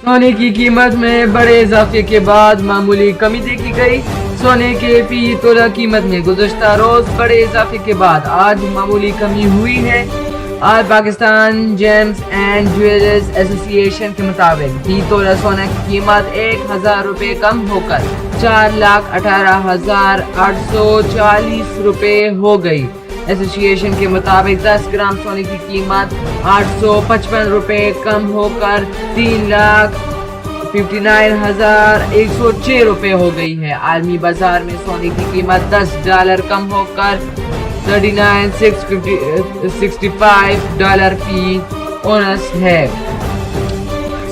सोने की कीमत में बड़े इजाफे के बाद मामूली कमी देखी गई। सोने के फी तोला कीमत में गुज़श्ता रोज बड़े इजाफे के बाद आज मामूली कमी हुई है। आज Pakistan James and jewellers association के मुताबिक फी तोला सोने की कीमत 1000 रुपये कम होकर 4,18,840 रुपये हो गई। एसोसिएशन के मुताबिक 10 ग्राम सोने की कीमत 855 रुपये कम होकर 3,59,106 रुपये हो गई है। आलमी बाजार में सोने की कीमत $10 कम होकर 39,665 फी औंस है।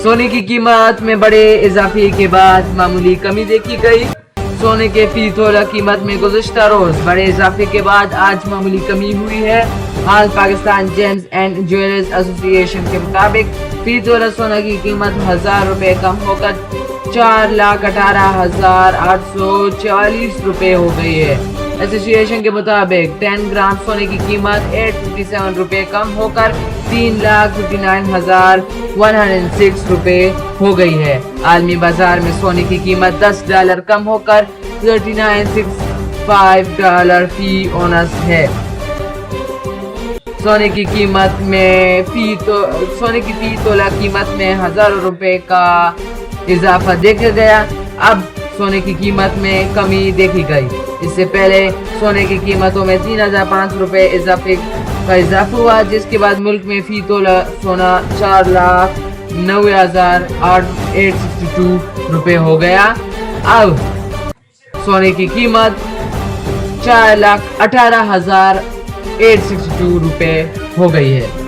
सोने की कीमत में बड़े इजाफे के बाद मामूली कमी देखी गई। सोने के फी तोला कीमत में गुज़श्ता रोज बड़े इजाफे के बाद आज मामूली कमी हुई है। आज Pakistan James and jewellers association के मुताबिक फी तोला सोना की कीमत 1000 रुपये कम होकर 4,18,840 रुपये हो गई है। एसोसिएशन के मुताबिक 10 ग्राम सोने की कीमत 857 रुपये कम होकर 3,59,106 रुपये हो गई है। आलमी बाजार में सोने की कीमत $10 कम होकर 39,665 फी औंस है। सोने की कीमत में सोने की फी तोला कीमत में हजारों रुपए का इजाफा देखा गया। अब सोने की कीमत में कमी देखी गई। इससे पहले सोने की कीमतों में 3,500 रुपये का इजाफा हुआ, जिसके बाद मुल्क में फी तोला सोना 4,90,862 रुपये हो गया। अब सोने की कीमत 4,18,862 रुपये हो गई है।